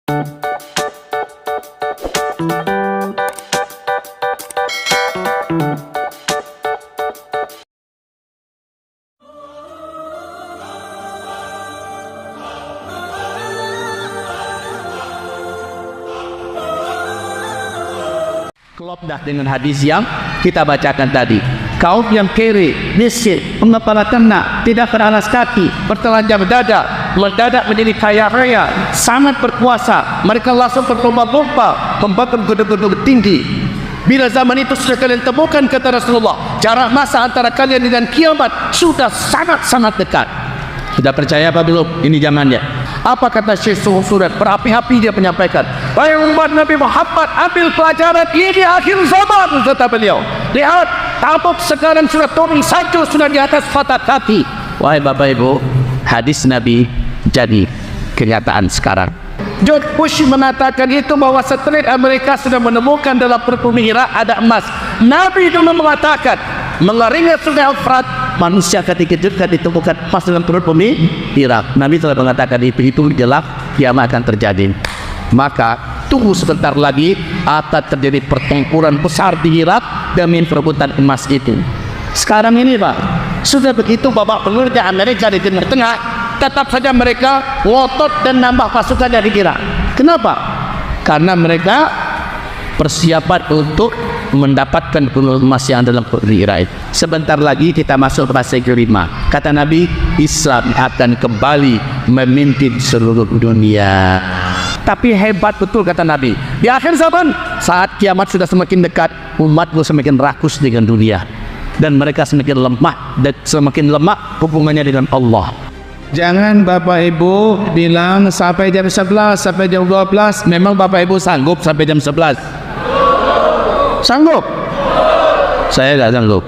Klop dah dengan hadis yang kita bacakan tadi. Kaum yang kere, miskin, pengepala ternak, tidak beralas kaki, bertelanjang dada, mendadak menjadi kaya raya, sangat berkuasa. Mereka langsung berlomba-lomba membangun gedung-gedung tinggi. Bila zaman itu sudah kalian temukan, kata Rasulullah, jarak masa antara kalian dengan kiamat sudah sangat-sangat dekat. Sudah percaya apa belum? Ini zamannya. Apa kata Syekh Surat? Berapi-api dia menyampaikan, wahai umat Nabi Muhammad, ambil pelajaran ini akhir zaman, kata beliau. Lihat, tabuk sekarang sudah turun salju, sudah di atas patah kaki. Wahai Bapak Ibu, hadis Nabi jadi kenyataan sekarang. George Bush mengatakan itu bahwa satelit Amerika sudah menemukan dalam perut bumi Irak ada emas. Nabi dulu mengatakan, mengeringnya sungai Efrat, manusia ketika ditemukan emas dalam perut bumi Irak. Nabi telah mengatakan itu jelas kiamat akan terjadi. Maka tunggu sebentar lagi akan terjadi pertempuran besar di Irak demi perebutan emas itu. Sekarang ini Pak, sudah begitu babak belurnya Amerika di tengah-tengah, tetap saja mereka ngotot dan nambah pasukan dari Irak. Kenapa? Karena mereka persiapan untuk mendapatkan emas yang dalam Irak. Sebentar lagi kita masuk ke fase kelima. Kata Nabi, Islam akan kembali memimpin seluruh dunia. Tapi hebat betul kata Nabi, di akhir zaman saat kiamat sudah semakin dekat, umatmu semakin rakus dengan dunia dan mereka semakin lemah, dan semakin lemah hubungannya dengan Allah. Jangan Bapak Ibu bilang sampai jam 11, sampai jam 12. Memang Bapak Ibu sanggup sampai jam 11? Sanggup? Saya tidak sanggup.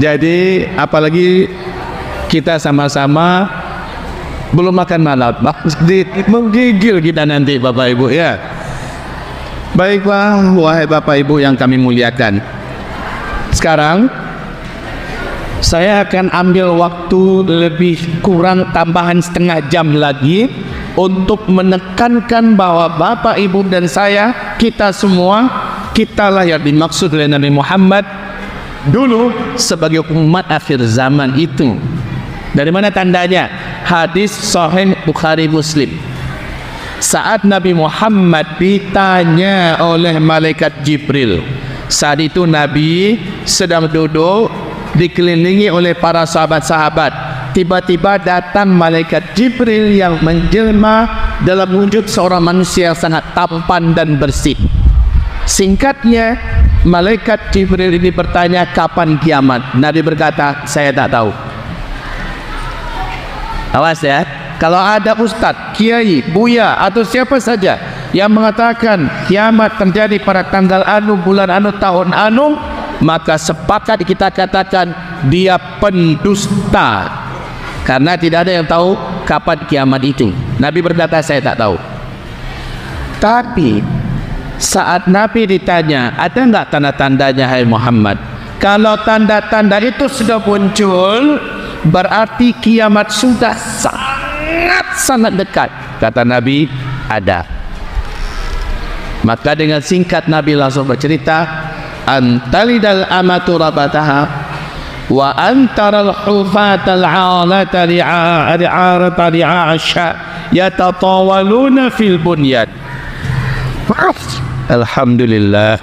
Jadi apalagi kita sama-sama belum makan malam, menggigil kita nanti Bapak Ibu ya. Baiklah, wahai Bapak Ibu yang kami muliakan, sekarang saya akan ambil waktu lebih kurang tambahan setengah jam lagi untuk menekankan bahwa Bapak Ibu dan saya, kita semua, kitalah yang dimaksud oleh Nabi Muhammad dulu sebagai umat akhir zaman itu. Dari mana tandanya? Hadis Sahih Bukhari Muslim. Saat Nabi Muhammad ditanya oleh malaikat Jibril, saat itu Nabi sedang duduk dikelilingi oleh para sahabat-sahabat. Tiba-tiba datang malaikat Jibril yang menjelma dalam wujud seorang manusia yang sangat tampan dan bersih. Singkatnya, malaikat Jibril ini bertanya kapan kiamat. Nabi berkata, saya tak tahu. Awas ya, kalau ada ustadz, kiai, buya atau siapa saja yang mengatakan kiamat terjadi pada tanggal anu, bulan anu, tahun anu, maka sepakat kita katakan dia pendusta, karena tidak ada yang tahu kapan kiamat itu. Nabi berkata saya tak tahu. Tapi saat Nabi ditanya, ada enggak tanda-tandanya hai Muhammad? Kalau tanda-tanda itu sudah muncul, berarti kiamat sudah sangat dekat. Kata Nabi, ada. Maka dengan singkat Nabi langsung bercerita, antalidal amatu rabataha wa antaral hufatal 'alata ri'arata ri'asha yatatawaluna fil bunyan. Alhamdulillah.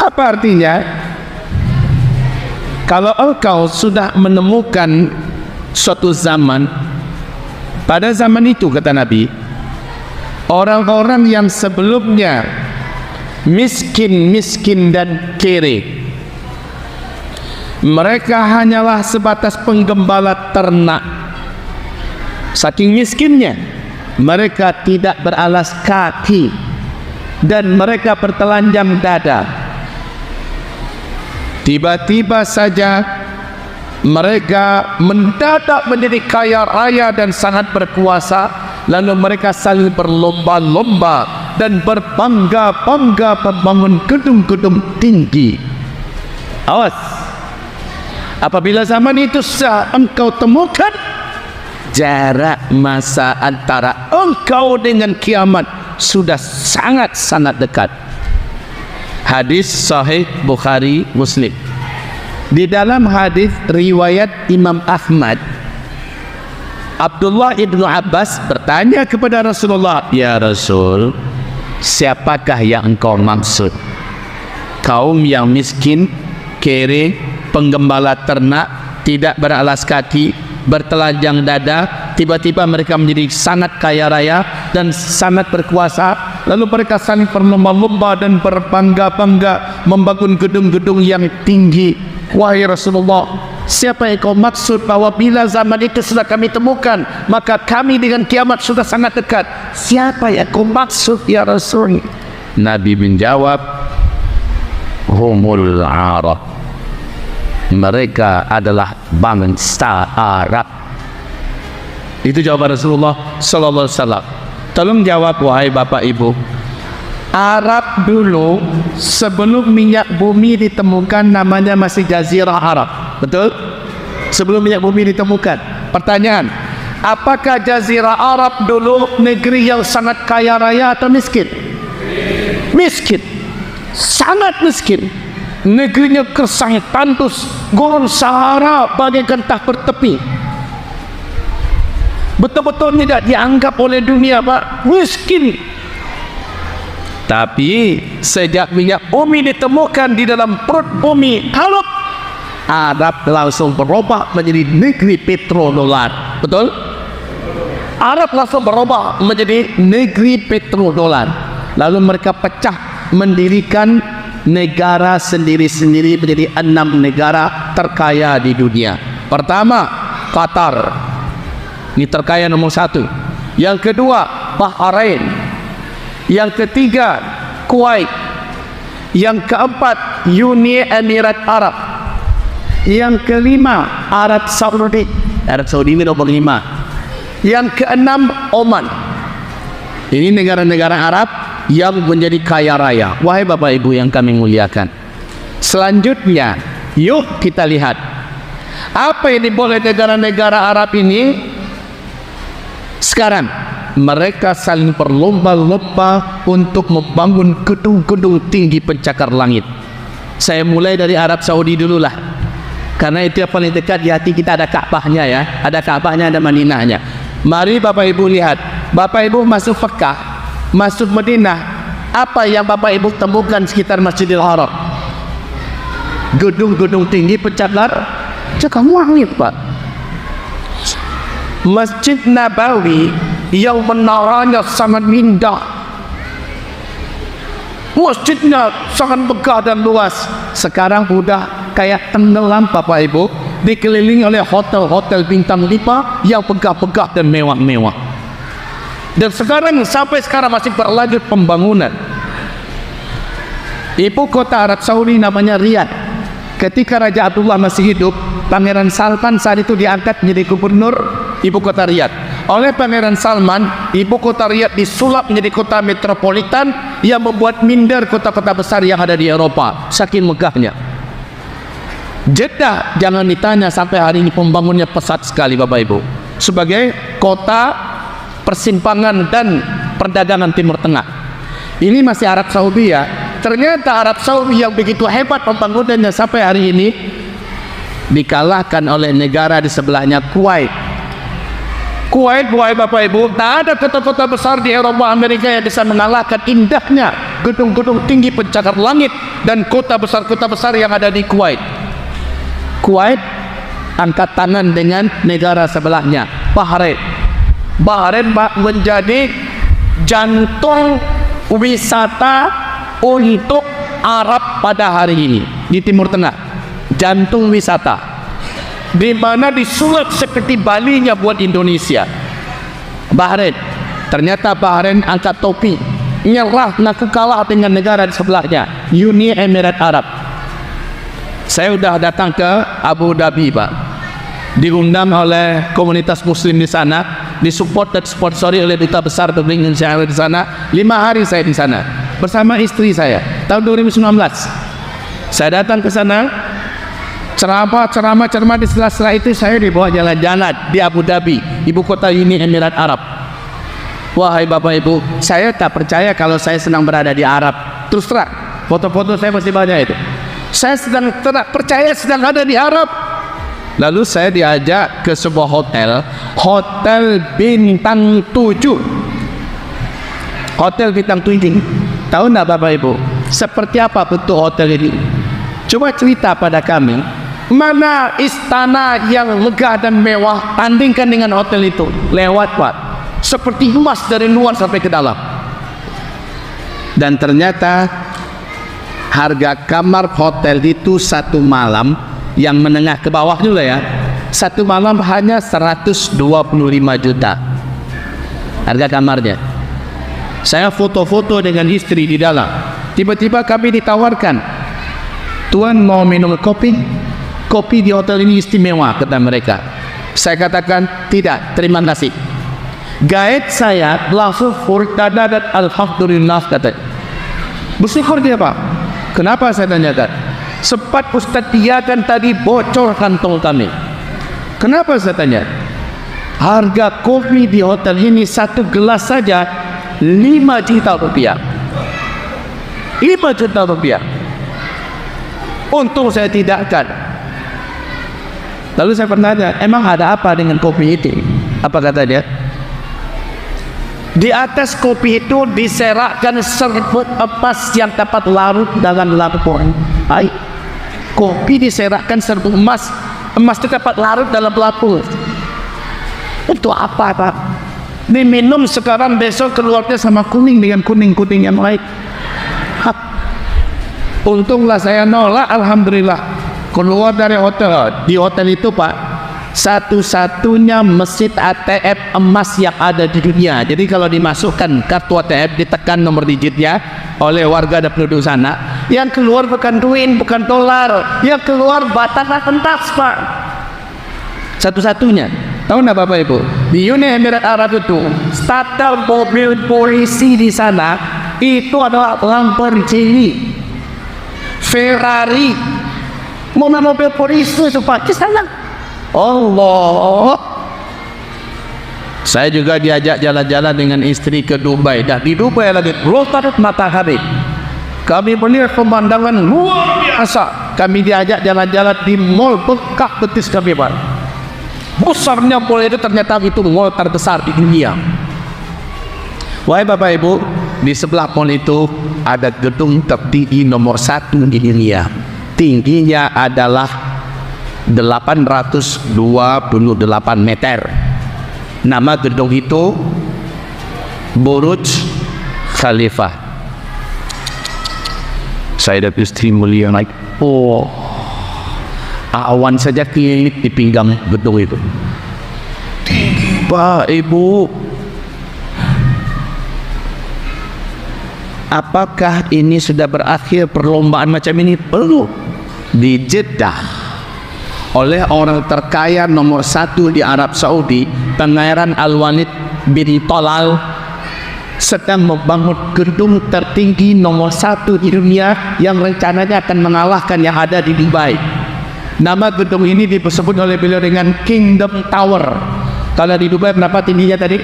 Apa artinya? Kalau engkau sudah menemukan suatu zaman, pada zaman itu kata Nabi, orang-orang yang sebelumnya miskin dan kere, mereka hanyalah sebatas penggembala ternak. Saking miskinnya, mereka tidak beralas kaki dan mereka bertelanjang dada. Tiba-tiba saja mereka mendadak menjadi kaya raya dan sangat berkuasa, lalu mereka saling berlomba-lomba dan berbangga-bangga membangun gedung-gedung tinggi. Awas, apabila zaman itu engkau temukan, jarak masa antara engkau dengan kiamat sudah sangat-sangat dekat. Hadis sahih Bukhari Muslim. Di dalam hadis riwayat Imam Ahmad, Abdullah ibnu Abbas bertanya kepada Rasulullah, "Ya Rasul, siapakah yang engkau maksud? Kaum yang miskin, kere, penggembala ternak, tidak beralas kaki, bertelanjang dada, tiba-tiba mereka menjadi sangat kaya raya dan sangat berkuasa, lalu mereka saling berlomba-lomba dan berbangga-bangga membangun gedung-gedung yang tinggi. Wahai Rasulullah, siapa yang kau maksud bahwa bila zaman itu sudah kami temukan, maka kami dengan kiamat sudah sangat dekat? Siapa yang kau maksud ya Rasul?" Nabi menjawab, "Humul Arab." Mereka adalah bangsa Arab. Itu jawaban Rasulullah sallallahu alaihi wasallam. Tolong jawab wahai Bapak Ibu. Arab dulu sebelum minyak bumi ditemukan namanya masih Jazirah Arab. Betul? Sebelum minyak bumi ditemukan. Pertanyaan, apakah Jazirah Arab dulu negeri yang sangat kaya raya atau miskin? Miskin. Sangat miskin. Negerinya kersang tandus, gurun Sahara bagaikan tak bertepi. Betul-betul tidak dianggap oleh dunia, Pak, miskin. Tapi sejak minyak bumi ditemukan di dalam perut bumi, kalau Arab langsung berubah menjadi negeri petrodolar. Betul? Arab langsung berubah menjadi negeri petrodolar. Lalu mereka pecah mendirikan negara sendiri-sendiri menjadi 6 negara terkaya di dunia. Pertama, Qatar. Ini terkaya nomor 1. Yang kedua, Bahrain. Yang ketiga, Kuwait. Yang keempat, Uni Emirat Arab. Yang kelima, Arab Saudi. Arab Saudi ini nomor 5. Yang keenam, Oman. Ini negara-negara Arab yang menjadi kaya raya. Wahai Bapak Ibu yang kami muliakan, selanjutnya yuk kita lihat apa yang diboleh negara-negara Arab ini sekarang. Mereka saling berlomba-lomba untuk membangun gedung-gedung tinggi pencakar langit. Saya mulai dari Arab Saudi dululah, karena itu yang paling dekat di hati kita. Ada Ka'bahnya ya, ada Ka'bahnya, ada Madinahnya. Mari Bapak Ibu lihat. Bapak Ibu masuk Mekah, masuk Madinah, apa yang Bapak Ibu temukan sekitar Masjidil Haram? Gedung-gedung tinggi pencakar langit, Pak. Masjid Nabawi yang menaranya sangat indah, masjidnya sangat megah dan luas, sekarang sudah kayak tenggelam Bapak Ibu, dikelilingi oleh hotel-hotel bintang 5 yang megah-megah dan mewah-mewah. Dan sekarang sampai sekarang masih berlanjut pembangunan. Ibu kota Arab Saudi namanya Riyadh. Ketika Raja Abdullah masih hidup, Pangeran Salman saat itu diangkat menjadi gubernur ibu kota Riyadh. Oleh Pangeran Salman, ibu kota Riyadh disulap menjadi kota metropolitan yang membuat minder kota-kota besar yang ada di Eropa, saking megahnya. Jeddah jangan ditanya, sampai hari ini pembangunnya pesat sekali Bapak Ibu, sebagai kota persimpangan dan perdagangan Timur Tengah. Ini masih Arab Saudi ya. Ternyata Arab Saudi yang begitu hebat pembangunannya sampai hari ini dikalahkan oleh negara di sebelahnya, Kuwait. Kuwait, wahai Bapak Ibu, tak ada kota-kota besar di Eropa, Amerika yang bisa mengalahkan indahnya gedung-gedung tinggi pencakar langit dan kota besar yang ada di Kuwait. Kuwait angkat tangan dengan negara sebelahnya, Bahrain. Bahrain menjadi jantung wisata untuk Arab pada hari ini di Timur Tengah. Jantung wisata, di mana disulap seperti Balinya buat Indonesia. Bahrain, ternyata Bahrain angkat topi, nyerah, nak kalah dengan negara di sebelahnya, Uni Emirat Arab. Saya sudah datang ke Abu Dhabi, Pak, diundang oleh komunitas Muslim di sana, disupport dan sponsori oleh Duta Besar Republik Indonesia di sana. 5 hari saya di sana bersama istri saya tahun 2019. Saya datang ke sana. ceramah di sela-sela itu saya dibawa jalan-jalan di Abu Dhabi, ibu kota Uni Emirat Arab. Wahai Bapak Ibu, saya tak percaya kalau saya sedang berada di Arab. Terus terang, foto-foto saya masih banyak itu. Saya tidak percaya sedang ada di Arab. Lalu saya diajak ke sebuah hotel bintang 7. Hotel bintang 7. Tahu enggak Bapak Ibu, seperti apa bentuk hotel ini? Coba cerita pada kami, mana istana yang megah dan mewah tandingkan dengan hotel itu? Lewat Pak, seperti emas dari luar sampai ke dalam. Dan ternyata harga kamar hotel itu satu malam, yang menengah ke bawah dulu ya, satu malam hanya 125 juta harga kamarnya. Saya foto-foto dengan istri di dalam. Tiba-tiba kami ditawarkan, "Tuan mau minum kopi? Kopi di hotel ini istimewa," kata mereka. Saya katakan, "Tidak, terima kasih." Guide saya langsung furtada dan alhamdulillah kata. Bersyukur dia Pak. Kenapa saya tanyakan? Sempat Ustaz dia kan tadi bocor kantong kami. Kenapa saya tanya? Harga kopi di hotel ini satu gelas saja 5 juta rupiah. 5 juta rupiah. Untung saya tidakkan. Lalu saya bertanya, emang ada apa dengan kopi itu? Apa kata dia? Di atas kopi itu diserakkan serbuk emas yang dapat larut dalam lampu. Baik, kopi diserakkan serbuk emas, emas itu dapat larut dalam lampu. Untuk apa Pak? Diminum sekarang, besok keluarnya sama kuning dengan kuning-kuning yang lain. Untunglah saya nolak, alhamdulillah. Keluar dari hotel, di hotel itu Pak, satu-satunya mesin ATM emas yang ada di dunia. Jadi kalau dimasukkan kartu ATM, ditekan nomor digitnya oleh warga dan penduduk sana, yang keluar bukan duit, bukan dolar, yang keluar batangan pentas Pak. Satu-satunya. Tahu nggak Bapak Ibu? Di Uni Emirat Arab itu, starter mobil polisi di sana itu adalah Lamborghini, Ferrari, mobil polisi itu Pak. Di sana, Allah. Saya juga diajak jalan-jalan dengan istri ke Dubai. Dan di Dubai lagi rotar matahari. Kami melihat pemandangan luar biasa. Kami diajak jalan-jalan di mall bekak betis kami Pak. Besarnya mall itu, ternyata itu mall terbesar di dunia. Wahai Bapak Ibu, di sebelah mall itu ada gedung tertinggi nomor 1 di dunia. Tingginya adalah 828 meter. Nama gedung itu Burj Khalifa. Saya dan istri mulia naik. Oh, awan saja kelilit di pinggang gedung itu. Tinggi Pak Ibu. Apakah ini sudah berakhir perlombaan macam ini? Belum. Di Jeddah, oleh orang terkaya nomor 1 di Arab Saudi, Pangeran Al-Walid bin Talal, sedang membangun gedung tertinggi nomor 1 di dunia yang rencananya akan mengalahkan yang ada di Dubai. Nama gedung ini disebut oleh beliau dengan Kingdom Tower. Kalau di Dubai berapa tingginya tadi?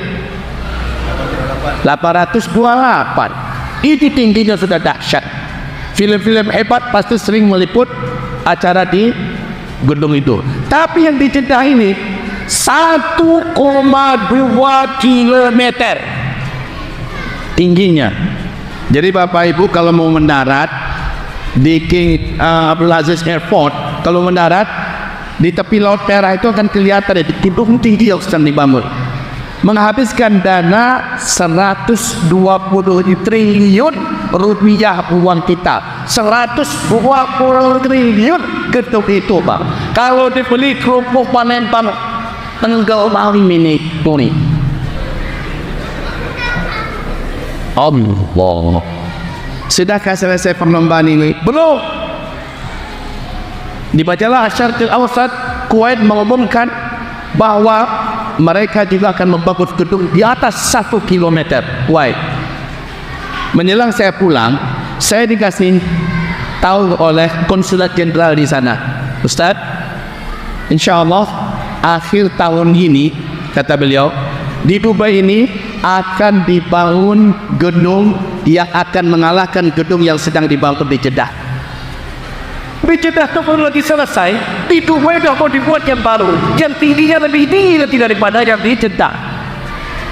828. Itu tingginya sudah dahsyat. Film-film hebat pasti sering meliput acara di gedung itu. Tapi yang di Jeddah ini 1,2 kilometer tingginya. Jadi Bapak Ibu kalau mau mendarat di King Abdulaziz Airport, kalau mendarat di tepi Laut Merah itu akan kelihatan di gedung tinggi yang sedang dibangun. Menghabiskan dana 120 triliun rupiah uang kita. 120 triliun gedung itu Pak. Kalau dibeli kerupuk Palembang tenggal malam ini Tony. Allah. Sudahkah selesai perlombaan ini? Belum. Dibacalah Syarqul Awsat, Kuwait mengumumkan bahwa mereka juga akan membangun gedung di atas 1 kilometer. Kuwait. Menjelang saya pulang, saya dikasih tahu oleh konsulat jenderal di sana, Ustaz, insya Allah akhir tahun ini, kata beliau, di Dubai ini akan dibangun gedung yang akan mengalahkan gedung yang sedang dibangun di Jeddah. Di Jeddah itu baru lagi selesai, di Dubai dah mau dibuat yang baru, yang tingginya lebih tinggi daripada yang di Jeddah.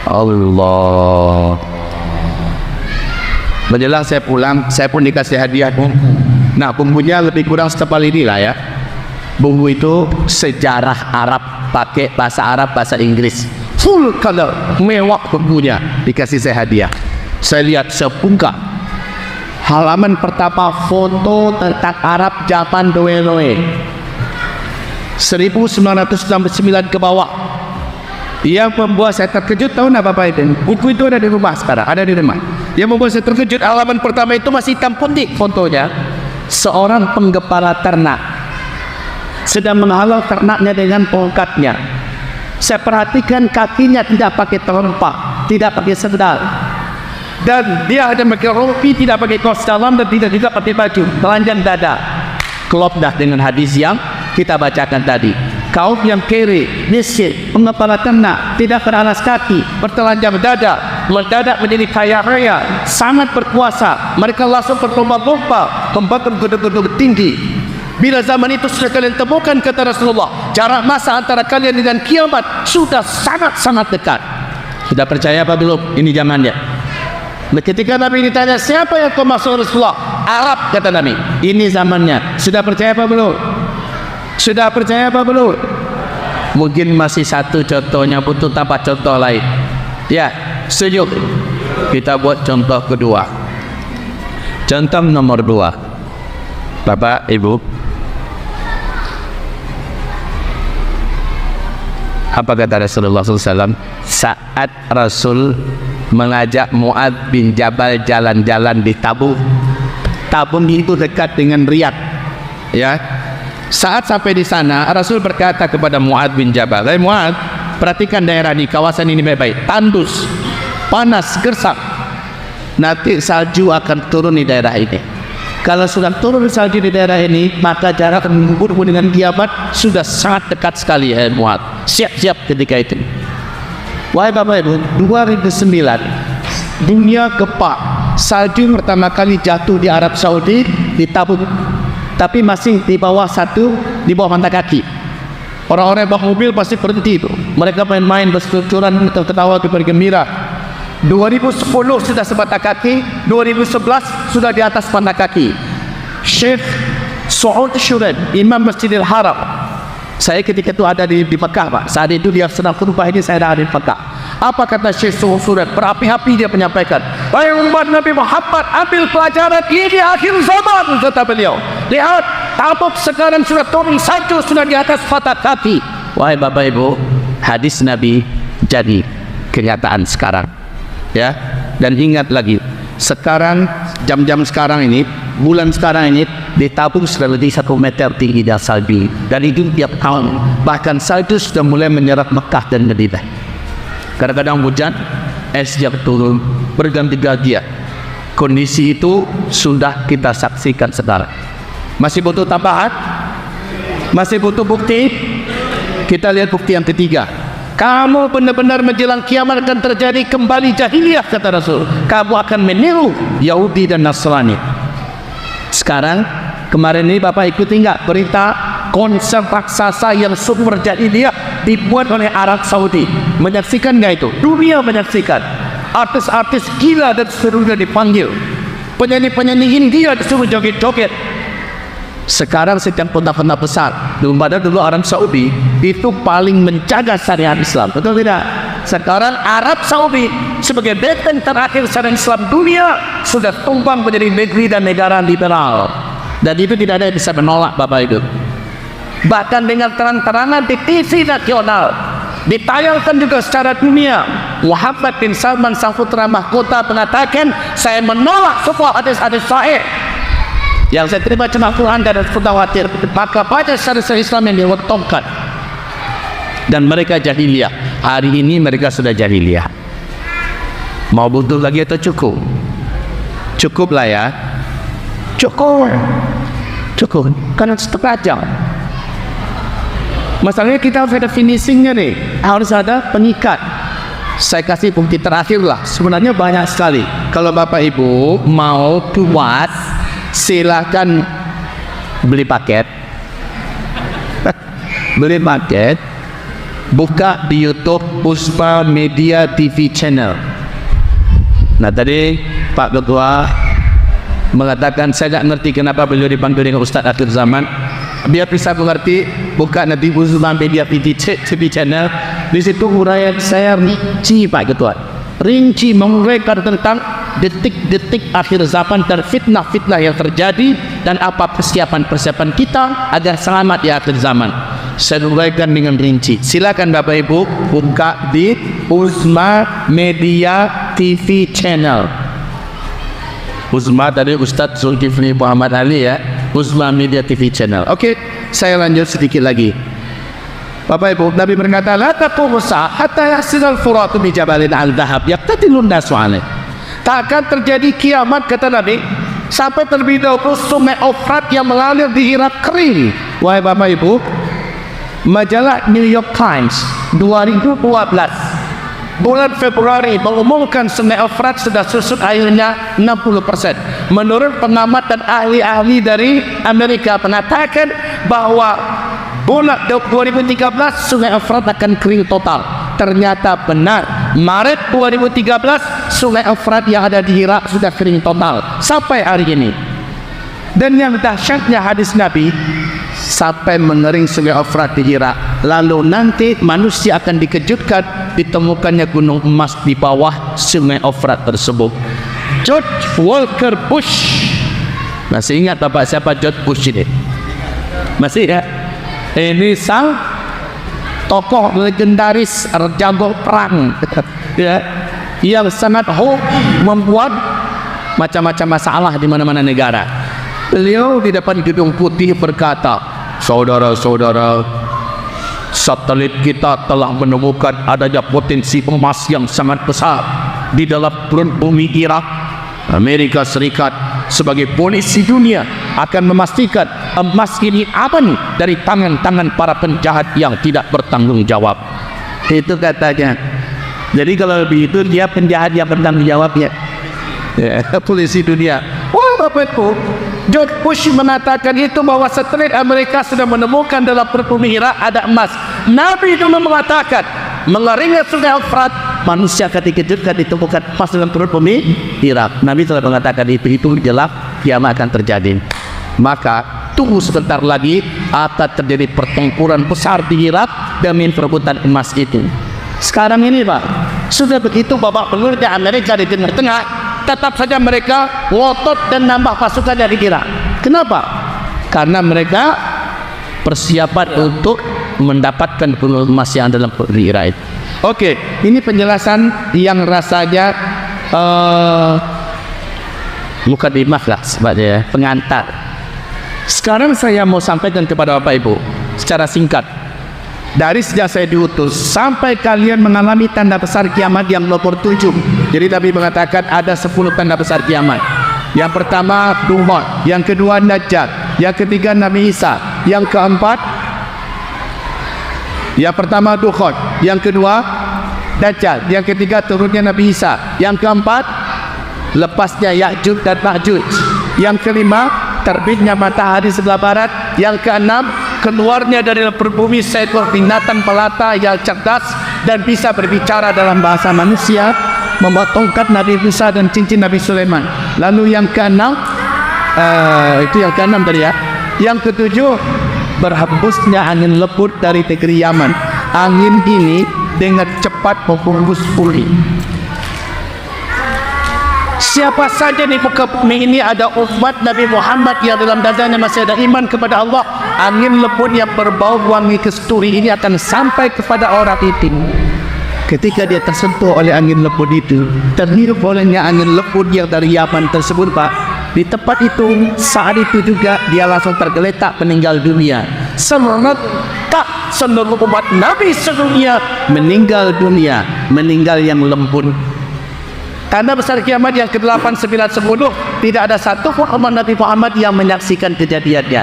Allah. Menjelang saya pulang, saya pun dikasih hadiah buku. Nah, bukunya lebih kurang setebal inilah ya. Buku itu sejarah Arab, pakai bahasa Arab, bahasa Inggris, full color, mewah bukunya. Dikasih saya hadiah. Saya lihat sebuka halaman pertama, foto tentang Arab zaman Doeloe 1969 ke bawah. Yang membuat saya terkejut, tahu apa itu? Buku itu ada di rumah sekarang, ada di rumah. Yang membuat saya terkejut, halaman pertama itu masih hitam putih fotonya. Seorang penggembala ternak sedang menghalau ternaknya dengan tongkatnya. Saya perhatikan kakinya tidak pakai terempak, tidak pakai sendal, dan dia hanya pakai rompi, tidak pakai kaos dalam, dan tidak juga pakai baju, telanjang dada. Klop dah dengan hadis yang kita bacakan tadi. Kaum yang kere, miskin, penggembala ternak, tidak beralas kaki, bertelanjang dada, mendadak menjadi kaya raya, sangat berkuasa. Mereka langsung berlomba-lomba membangun gedung-gedung tinggi. Bila zaman itu sudah kalian temukan, kata Rasulullah, jarak masa antara kalian dengan kiamat sudah sangat-sangat dekat. Sudah percaya apa belum? Ini zamannya. Ketika Nabi ditanya, siapa yang kau maksud Rasulullah? Arab, kata Nabi. Ini zamannya. Sudah percaya apa belum? Sudah percaya apa belum? Mungkin masih satu contohnya, butuh tambah contoh lain. Ya, setuju. Kita buat contoh kedua. Contoh nomor 2. Bapak, Ibu, apa kata Rasulullah SAW saat Rasul mengajak Mu'adz bin Jabal jalan-jalan di Tabuk? Tabuk itu dekat dengan Riyadh, ya. Saat sampai di sana, Rasul berkata kepada Mu'adz bin Jabal, "Hai Mu'adz, perhatikan daerah ini, kawasan ini baik-baik. Tandus, panas, gersang. Nanti salju akan turun di daerah ini. Kalau sudah turun salju di daerah ini, maka jarak mengukurmu dengan kiamat sudah sangat dekat sekali, ya Mu'adz. Siap-siap ketika itu." Wahai Bapak Ibu, 2009 dunia gempa. Salju pertama kali jatuh di Arab Saudi, di Tabuk, tapi masih di bawah mata kaki. Orang-orang bawa mobil pasti berhenti itu. Mereka main-main, berselucuran, tertawa, bergembira. 2010 sudah semata kaki, 2011 sudah di atas mata kaki. Syekh Saud Syurad, Imam Masjidil Haram, saya ketika itu ada di Mekah, Pak. Saat itu dia sedang khutbah, ini saya ada di Mekah. Apa kata Syekh Saud Syurad? Berapi-api dia menyampaikan, "Wahai umat Nabi Muhammad, ambil pelajaran ini akhir zaman," kata beliau. "Lihat, Tabuk sekarang sudah turun salju, sudah di atas mata kaki." Wahai Bapak Ibu, hadis Nabi jadi kenyataan sekarang, ya. Dan ingat lagi, sekarang jam-jam sekarang ini, bulan sekarang ini, di Tabuk sudah lebih 1 meter tinggi dari salju, dan itu tiap tahun. Bahkan salju sudah mulai menyerap Mekah dan Madinah. Kadang-kadang hujan, es yang turun berganti-ganti. Kondisi itu sudah kita saksikan sekarang. Masih butuh tambahan? Masih butuh bukti? Kita lihat bukti yang ketiga. Kamu benar-benar menjelang kiamat akan terjadi kembali jahiliyah, kata Rasul. Kamu akan meniru Yahudi dan Nasrani. Sekarang, kemarin ini Bapak ikuti nggak berita konser raksasa yang super jahiliyah dibuat oleh Arab Saudi? Menyaksikan nggak itu? Dunia menyaksikan. Artis-artis gila dan seterusnya dipanggil. Penyanyi-penyanyi India disuruh joget-joget. Sekarang sedang kota-kota besar, padahal dulu Arab Saudi itu paling menjaga syariat Islam, betul tidak? Sekarang Arab Saudi sebagai benteng terakhir syariat Islam dunia sudah tumbang menjadi negeri dan negara liberal, dan itu tidak ada yang bisa menolak, Bapak Ibu. Bahkan dengan terang-terangan di TV nasional, ditayangkan juga secara dunia. Muhammad bin Salman sang putra mahkota mengatakan, "Saya menolak semua hadis-hadis sahih yang saya terima cuma Quran dan khawatir." Maka banyak syariat Islam yang diwontongkan, dan mereka jahiliyah. Hari ini mereka sudah jahiliyah. Mau butuh lagi atau cukup? Cukup lah ya. Cukup. Karena setengah jam Masalahnya kita harus ada finishingnya nih, harus ada pengikat. Saya kasih bukti terakhir lah. Sebenarnya banyak sekali. Kalau Bapak Ibu mau puas, silakan beli paket. Beli paket, buka di YouTube Puspa Media TV Channel. Nah tadi Pak Ketua mengatakan saya tak ngerti kenapa beliau dipanggil dengan Ustaz Akhir Zaman. Biar bisa mengerti, buka nanti Puspa Media TV Channel. Di situ uraian saya rinci Pak Ketua, rinci menguraikan tentang detik-detik akhir zaman dan fitnah-fitnah yang terjadi dan apa persiapan-persiapan kita agar selamat di akhir zaman. Saya uraikan dengan rinci. Silakan Bapak Ibu buka di Puspa Media TV Channel. Puspa tadi Ustadz Zulkifli Muhammad Ali ya, Puspa Media TV Channel. Oke, saya lanjut sedikit lagi. Bapak Ibu, Nabi berkata, la taqumu as-saa'ah hatta yahsinal furatu bi jabalin al-dhahab yaqtatilun nasu alaih. Tak akan terjadi kiamat, kata Nabi, sampai terlebih dahulu sungai Efrat yang mengalir di Irak kering. Wahai Bapak Ibu, majalah New York Times 2012 bulan Februari mengumumkan sungai Efrat sudah susut airnya 60%. Menurut pengamat dan ahli-ahli dari Amerika mengatakan bahwa bulan 2013 sungai Efrat akan kering total. Ternyata benar. Maret 2013 sungai Efrat yang ada di Irak sudah kering total sampai hari ini. Dan yang dahsyatnya hadis Nabi, sampai mengering sungai Efrat di Irak, lalu nanti manusia akan dikejutkan ditemukannya gunung emas di bawah sungai Efrat tersebut. George Walker Bush, masih ingat Bapak siapa George Bush ini? Masih ya? Ini sang tokoh legendaris jago perang ya, yang sangat hoki membuat macam-macam masalah di mana-mana negara. Beliau di depan gedung putih berkata, saudara-saudara, satelit kita telah menemukan adanya potensi emas yang sangat besar di dalam perut bumi Irak. Amerika Serikat sebagai polisi dunia akan memastikan emas ini aman dari tangan-tangan para penjahat yang tidak bertanggung jawab. Itu katanya. Jadi kalau begitu dia penjahat yang bertanggung jawab ya, polisi dunia. Wah Bapak Ibu, George Bush mengatakan itu bahwa satelit Amerika sudah menemukan dalam perut bumi Irak ada emas. Nabi dulu mengatakan mengeringnya sungai Efrat, manusia akan dikejutkan ditemukan emas dalam perut bumi Irak. Nabi telah mengatakan itu jelas kiamat akan terjadi. Maka tunggu sebentar lagi akan terjadi pertempuran besar di Irak demi perebutan emas itu. Sekarang ini Pak, sudah begitu babak belurnya Amerika di tengah-tengah, tetap saja mereka ngotot dan nambah pasukan dari Irak. Kenapa? Karena mereka persiapan untuk mendapatkan gunung emas yang dalam Irak itu. Oke, ini penjelasan yang rasanya mukadimah lah sebagai pengantar. Sekarang saya mau sampaikan kepada Bapak Ibu secara singkat. Dari sejak saya diutus sampai kalian mengalami tanda besar kiamat yang nomor 7. Jadi Nabi mengatakan ada 10 tanda besar kiamat. Yang pertama Duhon, yang kedua Dajjal, yang ketiga Nabi Isa, yang keempat, yang pertama Duhon, yang kedua Dajjal, yang ketiga turunnya Nabi Isa, yang keempat lepasnya Ya'juj dan Ma'juj, yang kelima terbitnya matahari sebelah barat, yang keenam keluarnya dari bumi seekor binatang pelata yang cerdas dan bisa berbicara dalam bahasa manusia, membawa tongkat Nabi Musa dan cincin Nabi Sulaiman. Lalu yang keenam itu yang keenam tadi ya. Yang ketujuh berhembusnya angin lembut dari negeri Yaman. Angin ini dengan cepat menghembus bumi. Siapa saja di muka bumi ini ada umat Nabi Muhammad yang dalam dadanya masih ada iman kepada Allah, angin lembut yang berbau wangi kasturi ini akan sampai kepada orang itu. Ketika dia tersentuh oleh angin lembut itu, terhirup olehnya angin lembut yang dari Yaman tersebut Pak, di tempat itu saat itu juga dia langsung tergeletak meninggal dunia. Serentak seluruh umat Nabi sedunia meninggal dunia, meninggal yang lembut. Tanda besar kiamat yang ke-8, 9, 10, tidak ada satu pun umat Nabi Muhammad yang menyaksikan kejadiannya.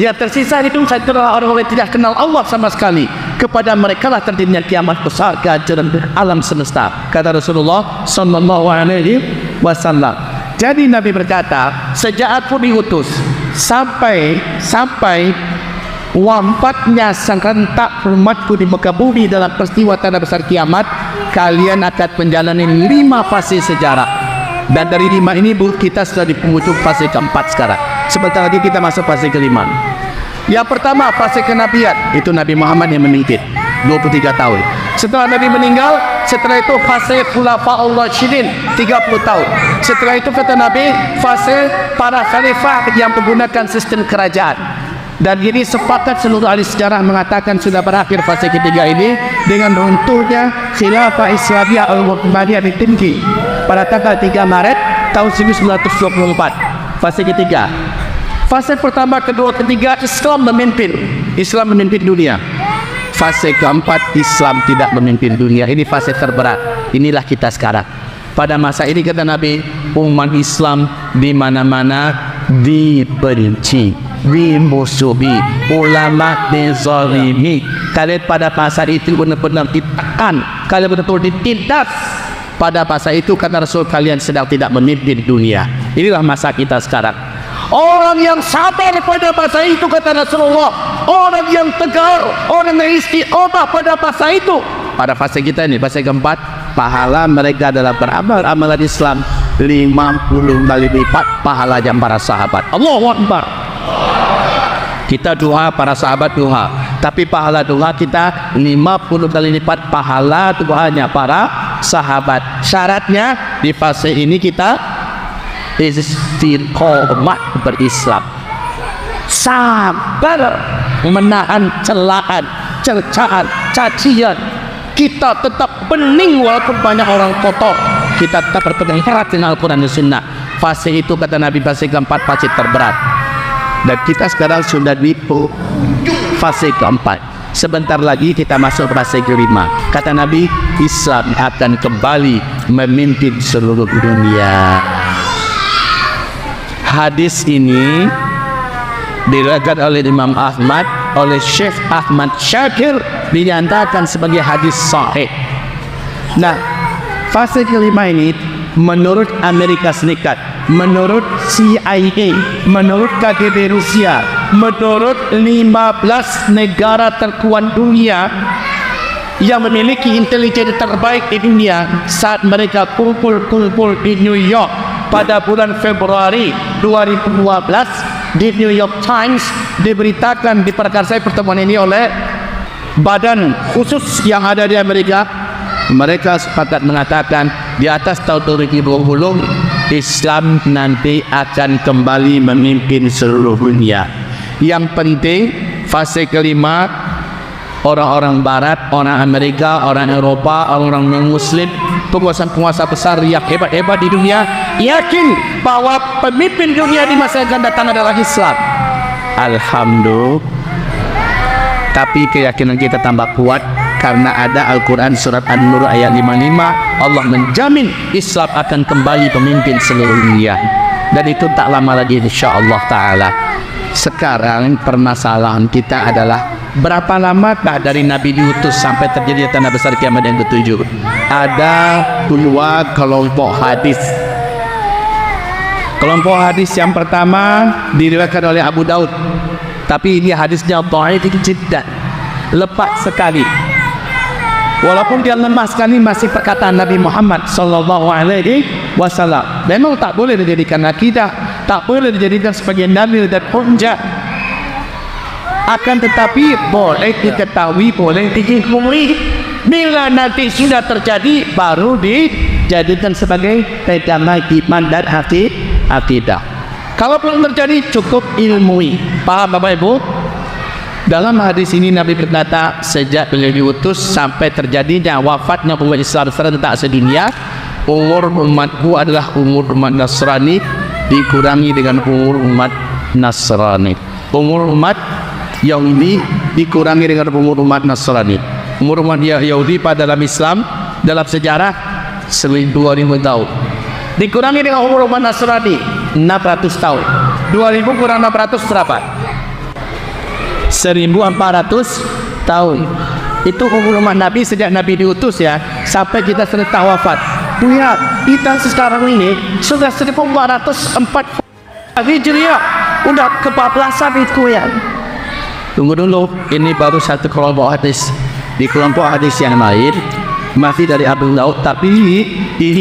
Yang tersisa itu adalah orang-orang yang tidak kenal Allah sama sekali. Kepada mereka lah terjadinya kiamat besar, kehancuran alam semesta, kata Rasulullah sallallahu alaihi wasallam. Jadi Nabi berkata, sejak aku diutus sampai wafatnya serentak umatku di muka bumi dalam peristiwa tanda besar kiamat, kalian akan menjalani 5 fase sejarah. Dan dari 5 ini kita sudah di penghujung fase keempat sekarang. Sebentar lagi kita masuk fase kelima. Yang pertama, fase kenabian, itu Nabi Muhammad yang memimpin 23 tahun. Setelah Nabi meninggal, setelah itu fase Khulafaur Rasyidin 30 tahun. Setelah itu kata Nabi, fase para khalifah yang menggunakan sistem kerajaan. Dan ini sepakat seluruh ahli sejarah mengatakan sudah berakhir fase ketiga ini dengan runtuhnya Khilafah Islamiyah Al-Uthmaniyah di Turki pada tanggal 3 Maret tahun 1924. Fase ketiga. Fase pertama, kedua, ketiga Islam memimpin dunia. Fase keempat, Islam tidak memimpin dunia. Ini fase terberat. Inilah kita sekarang. Pada masa ini kata Nabi, umat Islam di mana-mana dibenci, dimusuhi, ulama dizalimi. Kalian pada masa itu benar-benar ditekan, kalian benar-benar ditindas. Pada masa itu kata Rasul, kalian sedang tidak memimpin dunia. Inilah masa kita sekarang. Orang yang sabar pada masa itu kata Rasulullah, orang yang tegar, orang yang istiqomah pada masa itu. Pada fase kita ini, fase keempat, pahala mereka dalam beramal amalan Islam 50 kali lipat pahalanya para sahabat. Allahu Akbar. Kita doa, para sahabat doa, tapi pahala doa kita 50 kali lipat pahala doanya para sahabat. Syaratnya di fase ini kita istiqomah berislam, sabar menahan celaan, cercaan, cacian. Kita tetap bening walaupun banyak orang kotor. Kita tetap berpegang erat dengan Al-Quran dan Sunnah. Fase itu kata Nabi, fase keempat, fase terberat. Dan kita sekarang sudah di fase keempat. Sebentar lagi kita masuk fase kelima. Kata Nabi, Islam akan kembali memimpin seluruh dunia. Hadis ini diriwayatkan oleh Imam Ahmad, oleh Syekh Ahmad Syakir, dinyatakan sebagai hadis sahih. Nah, fase kelima ini menurut Amerika Serikat, menurut CIA, menurut KGB Rusia, menurut 15 negara terkuat dunia yang memiliki intelijen terbaik di dunia, saat mereka kumpul-kumpul di New York pada bulan Februari 2012, di New York Times diberitakan, diperkarsai pertemuan ini oleh badan khusus yang ada di Amerika. Mereka sepakat mengatakan di atas tahun 2020 Islam nanti akan kembali memimpin seluruh dunia. Yang penting fase kelima, orang-orang Barat, orang Amerika, orang Eropa, orang non-Muslim, penguasa-penguasa besar yang hebat-hebat di dunia yakin bahwa pemimpin dunia di masa yang akan datang adalah Islam. Alhamdulillah. Tapi keyakinan kita tambah kuat karena ada Al-Quran surat An-Nur ayat 55. Allah menjamin Islam akan kembali memimpin seluruh dunia. Dan itu tak lama lagi insyaAllah ta'ala. Sekarang permasalahan kita adalah berapa lama tak dari Nabi diutus sampai terjadi tanda besar kiamat yang ketujuh. Ada dua kelompok hadis. Kelompok hadis yang pertama diriwayatkan oleh Abu Daud, tapi ini hadisnya dhaif jiddan, lepas sekali. Walaupun dia lemah sekali, masih perkataan Nabi Muhammad sallallahu alaihi wasallam. Memang tak boleh dijadikan akidah, tak boleh dijadikan sebagai dalil dan hujjah. Akan tetapi boleh diketahui, boleh dihukumi. Bila nanti sudah terjadi, baru dijadikan sebagai pegangan iman dan akidah. Kalau belum terjadi, cukup ilmui. Paham Bapak Ibu? Dalam hadis ini Nabi berkata, sejak beliau diutus sampai terjadinya wafatnya umat Islam serentak sedunia, umur umatku adalah umur umat Nasrani dikurangi dengan umur umat Nasrani. Umur umat Yahudi dikurangi dengan umur umat Nasrani. Umur umat Yahudi pada dalam Islam, dalam sejarah 1200 tahun. Dikurangi dengan umur umat Nasrani 600 tahun. 2000 kurang 600 berapa? 1400 tahun. Itu umur umat Nabi sejak Nabi diutus ya, sampai kita serentak wafat. Lihat, kita sekarang ini sudah 1440 Hijriah, udah kebablasan itu ya. Tunggu dulu, ini baru satu kelompok hadis. Di kelompok hadis yang lain masih dari Abu Daud, tapi ini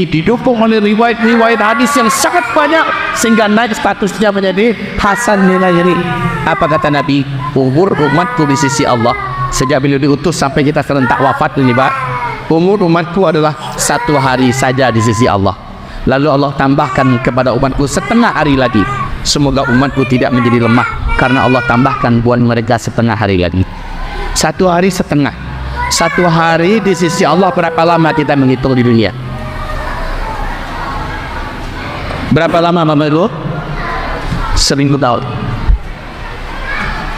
didukung oleh riwayat-riwayat hadis yang sangat banyak sehingga naik statusnya menjadi hasan nilai. Apa kata Nabi? Umur umatku di sisi Allah sejak beliau diutus sampai kita serentak wafat ini, Pak, umur umatku adalah 1 hari saja di sisi Allah. Lalu Allah tambahkan kepada umatku setengah hari lagi. Semoga umatku tidak menjadi lemah, karena Allah tambahkan buat mereka setengah hari lagi. 1 hari setengah. 1 hari di sisi Allah berapa lama kita menghitung di dunia? Berapa lama Mama? 1000 tahun.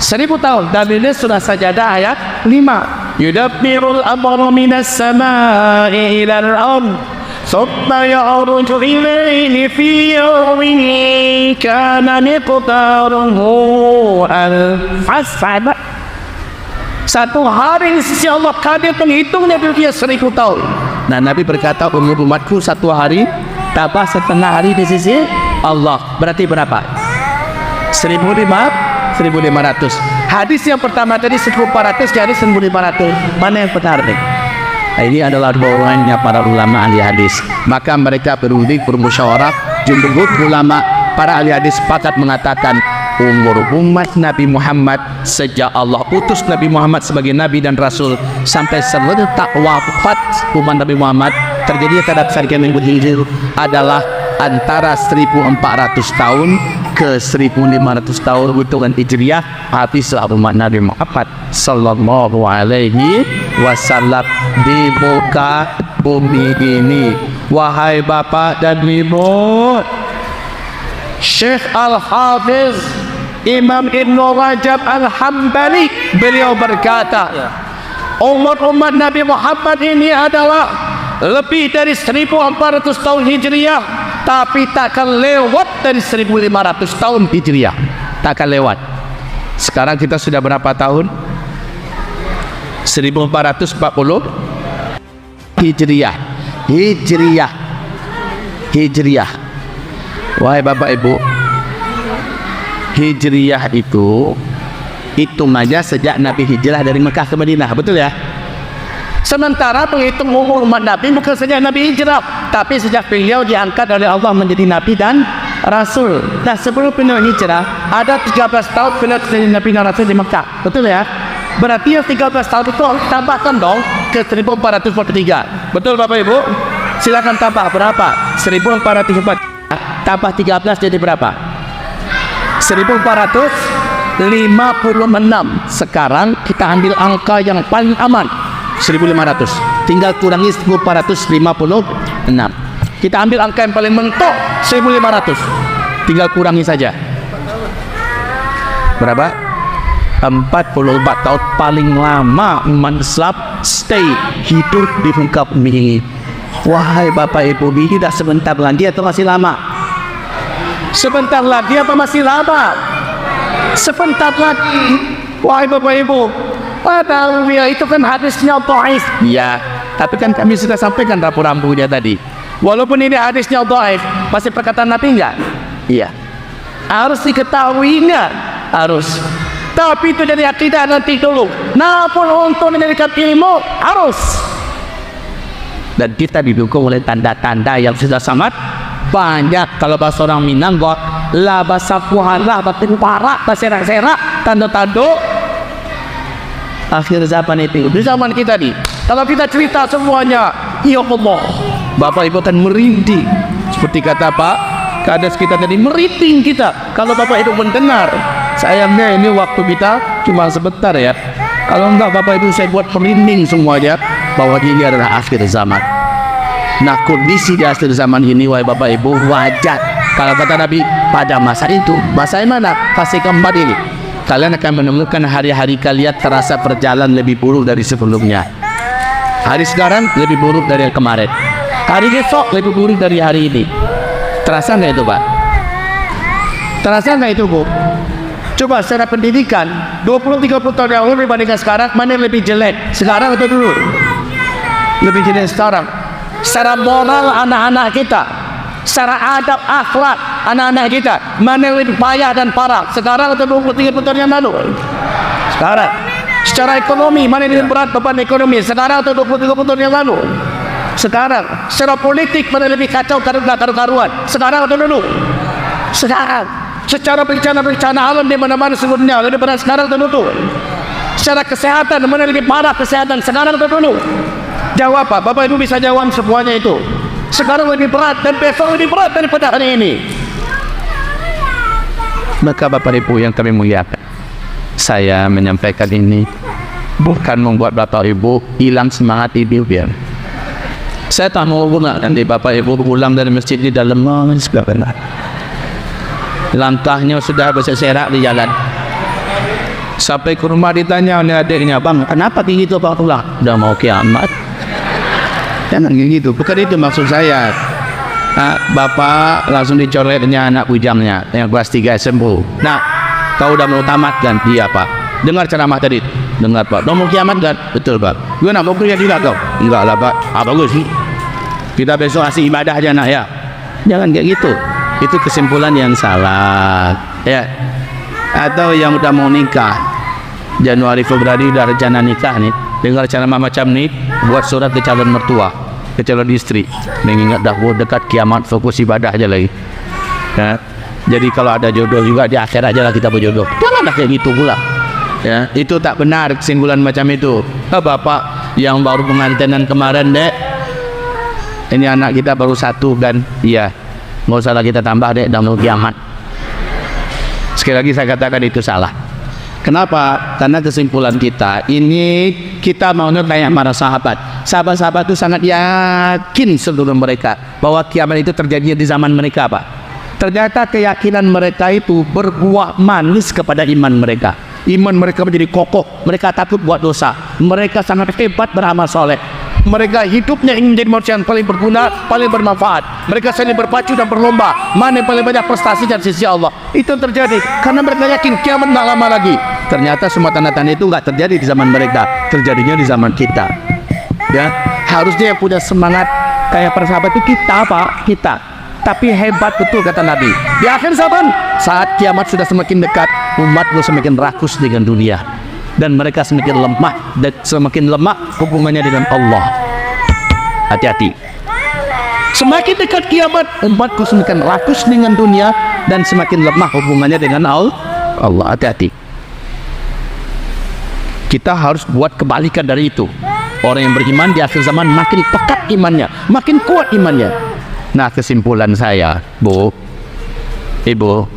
1000 tahun. Dan ini sudah sajadah ayat 5. Yudabbirul amra minas samai ilal ard thumma ya'ruju ilayhi fi yawmin kana miqdaruhu al-hasab. 1 hari di sisi Allah Kadir menghitungnya dunia 1000 tahun. Nah, Nabi berkata umur umatku 1 hari tambah setengah hari di sisi Allah. Berarti berapa? 1500. Hadis yang pertama tadi 1400, jadi 1500. Mana yang benar nih? Nah, ini adalah dorongannya para ulama ahli hadis. Maka mereka bermusyawarah, jumhur ulama para ahli hadis sepakat mengatakan umur umat Nabi Muhammad sejak Allah utus Nabi Muhammad sebagai Nabi dan Rasul sampai serentak wafat umat Nabi Muhammad terjadi tadaksar yang berhijrah adalah antara 1400 tahun ke 1500 tahun hitungan Hijriah. Habislah umat Nabi Muhammad sallallahu alaihi wasallam di muka bumi ini. Wahai bapak dan ibu, Syekh Al-Hafiz Imam Ibn Rajab Al-Hambali beliau berkata, umat Nabi Muhammad ini adalah lebih dari 1400 tahun Hijriah, tapi takkan lewat dari 1500 tahun Hijriah, takkan lewat. Sekarang kita sudah berapa tahun? 1440 Hijriah. Wahai bapak ibu, Hijriah itu aja sejak Nabi hijrah dari Mekah ke Madinah, betul ya? Sementara penghitung umur umat Nabi bukan sejak Nabi hijrah, tapi sejak beliau diangkat oleh Allah menjadi Nabi dan Rasul. Nah, sebelum beliau hijrah ada 13 tahun beliau jadi Nabi dan Rasul di Mekah, betul ya? Berarti yang 13 tahun itu tambahkan dong ke 1443. Betul Bapak Ibu? Silakan tambah berapa? 1443 tambah 13 jadi berapa? 1456. Sekarang kita ambil angka yang paling aman, 1500. Tinggal kurangi 1456. Kita ambil angka yang paling mentok, 1500. Tinggal kurangi saja. Berapa? 44 tahun paling lama umat Islam stay hidup di muka bumi ini. Wahai Bapak Ibu, ini dah sebentar lagi atau masih lama? Sebentar lagi apa masih lama? Sebentar lagi. Wahai Bapak Ibu, padahal ya itu kan hadisnya dhaif. Ya, tapi kan kami sudah sampaikan rambu-rambunya tadi. Walaupun ini hadisnya dhaif, masih perkataan Nabi enggak? Iya. Harus diketahui enggak? Harus. Tapi itu dari akidah nanti dulu. Namun untuk mendapatkan ilmu harus. Dan kita didukung oleh tanda-tanda yang sudah sangat banyak. Kalau bahasa orang Minang, la bahasa puhala, batin parak, serak-serak, tanda-tanda akhir zaman itu. Di zaman kita nih, kalau kita cerita semuanya, ya Allah, Bapak Ibu akan merinding. Seperti kata Pak Kades kita tadi, merinding kita kalau Bapak Ibu mendengar. Sayangnya ini waktu kita cuma sebentar ya. Kalau enggak Bapak Ibu saya buat merinding semuanya bahwa ini adalah akhir zaman. Nah, kondisi di akhir zaman ini wahai Bapak Ibu wajar. Kalau kata Nabi pada masa itu, masa mana? Fase keempat ini, kalian akan menemukan hari-hari kalian terasa berjalan lebih buruk dari sebelumnya. Hari sekarang lebih buruk dari yang kemarin. Hari besok lebih buruk dari hari ini. Terasa nggak itu Pak? Terasa nggak itu Bu? Coba secara pendidikan 20-30 tahun yang lalu dibandingkan sekarang, mana yang lebih jelek? Sekarang atau dulu? Lebih jelek sekarang. Secara moral anak-anak kita, secara adab akhlak anak-anak kita, mana yang lebih payah dan parah? Sekarang atau 20-30 tahun yang lalu? Sekarang. Secara ekonomi, mana yang lebih berat beban ekonomi? Sekarang atau 20-30 tahun yang lalu? Sekarang. Secara politik, mana yang lebih kacau karuan? Sekarang atau dulu? Sekarang. Secara bencana alam di mana-mana seluruh dunia lebih berat sekarang atau dulu? Secara kesehatan, mana lebih parah kesehatan? Sekarang atau dulu? Jawab Pak, Bapak Ibu bisa jawab semuanya itu. Sekarang lebih berat dan besok lebih berat daripada hari ini. Maka Bapak Ibu yang kami muliakan, saya menyampaikan ini bukan membuat Bapak Ibu hilang semangat hidup ya. Saya tak mau guna nanti Bapak Ibu pulang dari masjid di dalam segala langkahnya sudah berserak di jalan. Sampai ke rumah ditanya oleh adiknya, bang, kenapa tinggi itu Pak pulang? Udah mau kiamat. Jangan gitu, bukan itu maksud saya. Bapak langsung dicoretnya anak bujangnya yang kelas 3 SMP. Nah, kau udah mau tamat kan? Iya Pak. Dengar ceramah tadi. Dengar Pak. Udah mau kiamat kan? Betul Pak. Gimana mau kuliah juga kau? Enggak lah Pak. Bagus sih. Kita besok kasih ibadah aja nak ya. Jangan kayak gitu. Itu kesimpulan yang salah ya. Atau yang udah mau nikah Januari Februari udah rencana nikah nih, dengar ceramah macam nih, buat surat ke calon mertua, ke calon istri, mengingat dah dekat kiamat, fokus ibadah aja lagi ya. Jadi kalau ada jodoh juga di akhir aja lah kita berjodoh, janganlah kayak gitu pula ya. Itu tak benar kesimpulan macam itu. Bapak yang baru pengantinan kemarin dek, ini anak kita baru 1 kan, iya, nggak usah lagi kita tambah dek, dah mau kiamat. Sekali lagi saya katakan itu salah. Kenapa? Karena kesimpulan kita ini, kita mau tanya para sahabat. Sahabat-sahabat itu sangat yakin seluruh mereka bahwa kiamat itu terjadi di zaman mereka Pak. Ternyata keyakinan mereka itu berbuah manis kepada iman mereka. Iman mereka menjadi kokoh, mereka takut buat dosa, mereka sangat hebat beramal soleh. Mereka hidupnya ingin menjadi manusia yang paling berguna, paling bermanfaat. Mereka saling berpacu dan berlomba, mana yang paling banyak prestasi dari sisi Allah. Itu terjadi karena mereka yakin kiamat tidak lama lagi. Ternyata semua tanda-tanda itu nggak terjadi di zaman mereka, terjadinya di zaman kita ya. Harusnya yang punya semangat kayak para sahabat itu kita Pak, kita. Tapi hebat betul kata Nabi, di akhir zaman saat kiamat sudah semakin dekat, umatmu semakin rakus dengan dunia dan mereka semakin lemah, dan semakin lemah hubungannya dengan Allah. Hati-hati, semakin dekat kiamat umatku semakin rakus dengan dunia dan semakin lemah hubungannya dengan Allah. Hati-hati, kita harus buat kebalikan dari itu. Orang yang beriman di akhir zaman makin pekat imannya, makin kuat imannya. Nah, kesimpulan saya, Bu, Ibu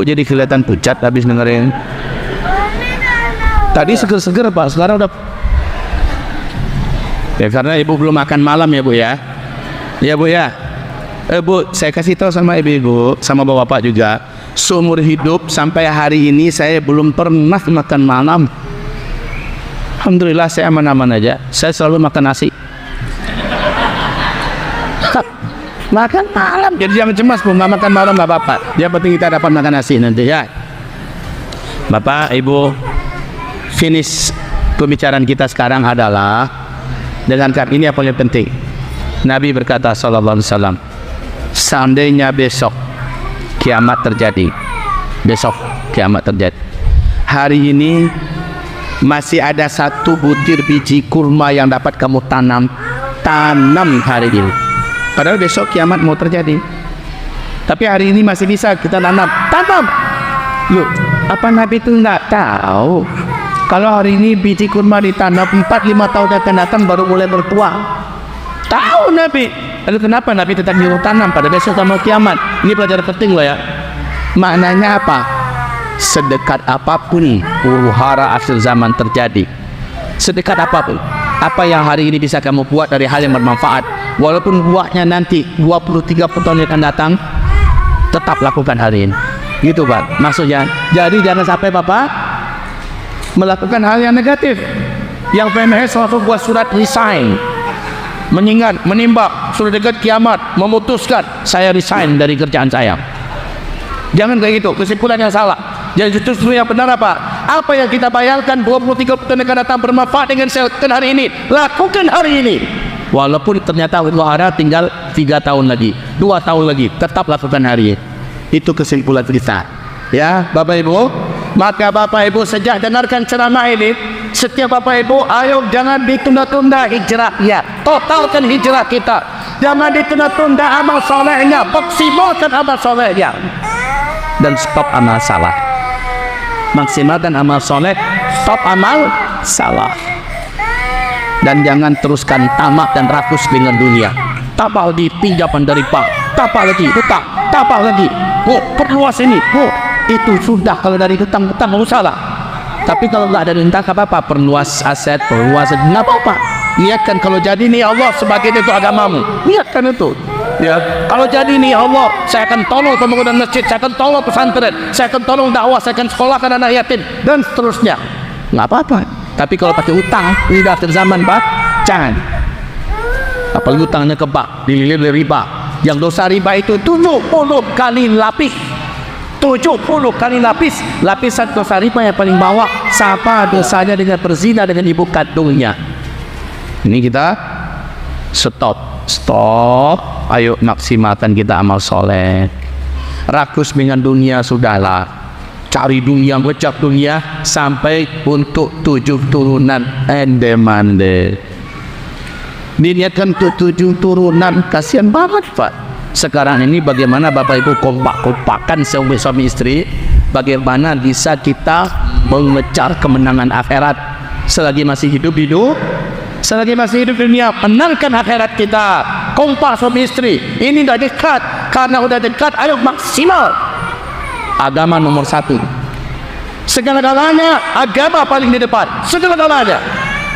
jadi kelihatan pucat habis dengerin. Tadi seger-seger Pak, sekarang udah ya karena Ibu belum makan malam ya Bu ya. Ya Bu ya. Bu, saya kasih tahu sama Ibu, sama Bapak juga, seumur hidup sampai hari ini saya belum pernah makan malam. Alhamdulillah saya aman-aman aja. Saya selalu makan nasi. Makan malam, jadi jangan cemas Bu, nggak makan malam nggak apa-apa. Yang penting kita dapat makan nasi nanti ya. Bapak, Ibu, finish pembicaraan kita sekarang adalah dengan ini apa yang penting. Nabi berkata sallallahu alaihi wasallam, seandainya besok kiamat terjadi, besok kiamat terjadi, hari ini masih ada 1 butir biji kurma yang dapat kamu tanam hari ini. Padahal besok kiamat mau terjadi, tapi hari ini masih bisa kita tanam. Yuk, apa Nabi itu nggak tahu kalau hari ini biji kurma ditanam 4-5 tahun akan datang baru mulai bertuah? Tahu Nabi. Lalu kenapa Nabi tetap nyuruh tanam pada besok sama kiamat? Ini pelajaran penting loh ya. Maknanya apa? Sedekat apapun huru-hara akhir zaman terjadi, sedekat apapun, apa yang hari ini bisa kamu buat dari hal yang bermanfaat, walaupun buahnya nanti 20-30 tahun yang akan datang, tetap lakukan hari ini. Gitu Pak, maksudnya. Jadi jangan sampai Bapak melakukan hal yang negatif. Yang PMS selalu buat surat resign, mengingat, menimbang, sudah dekat kiamat, memutuskan saya resign dari kerjaan saya. Jangan kayak gitu, kesimpulan yang salah. Jadi justru yang benar apa? Apa yang kita bayangkan 20-30 tahun akan datang bermanfaat dengan saya lakukan hari ini, lakukan hari ini. Walaupun ternyata ada tinggal 3 tahun lagi, 2 tahun lagi, tetap lakukan hari ini. Itu kesimpulan kita. Ya, Bapak Ibu. Maka Bapak Ibu sejak dengarkan ceramah ini, setiap Bapak Ibu, ayo jangan ditunda-tunda hijrahnya. Totalkan hijrah kita. Jangan ditunda-tunda amal solehnya, maksimalkan amal solehnya. Dan stop amal salah. Maksimalkan amal soleh, stop amal salah. Dan jangan teruskan tamak dan rakus dengan dunia. Tambah lagi pinjaman dari bank, tambah lagi hutang, tambah lagi. Oh, perluas ini. Oh, itu sudah kalau dari hutang nggak usah lah. Tapi kalau nggak ada hutang apa-apa, perluas aset, perluas nggak apa-apa. Niatkan kalau jadi nih Allah sebagai itu agamamu. Niatkan itu. Ya, kalau jadi nih Allah, saya akan tolong pembangunan masjid, saya akan tolong pesantren, saya akan tolong dakwah, saya akan sekolahkan anak yatim dan seterusnya. Nggak apa-apa. Tapi kalau pakai utang, ini dah akhir zaman, Pak. Jangan. Apalagi utangnya ke bank, dililit dari riba. Yang dosa riba itu 70 kali lapis. 70 kali lapis. Lapisan dosa riba yang paling bawah, siapa dosanya dengan berzina dengan ibu kandungnya. Ini kita stop. Ayo maksimalkan kita amal soleh. Rakus dengan dunia sudahlah. Cari dunia, ngejar dunia sampai untuk 7 turunan ende-mande. Diniatkan untuk 7 turunan, kasihan banget Pak. Sekarang ini bagaimana Bapak Ibu kompak-kompakan suami istri, bagaimana bisa kita mengejar kemenangan akhirat selagi masih hidup, selagi masih hidup dunia, menangkan akhirat kita. Kompak suami istri, ini udah dekat. Karena udah dekat, ayo maksimal. Agama nomor 1. Segala-galanya agama paling di depan. Segala-galanya.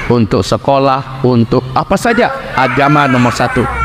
Untuk sekolah, untuk apa saja, agama nomor 1.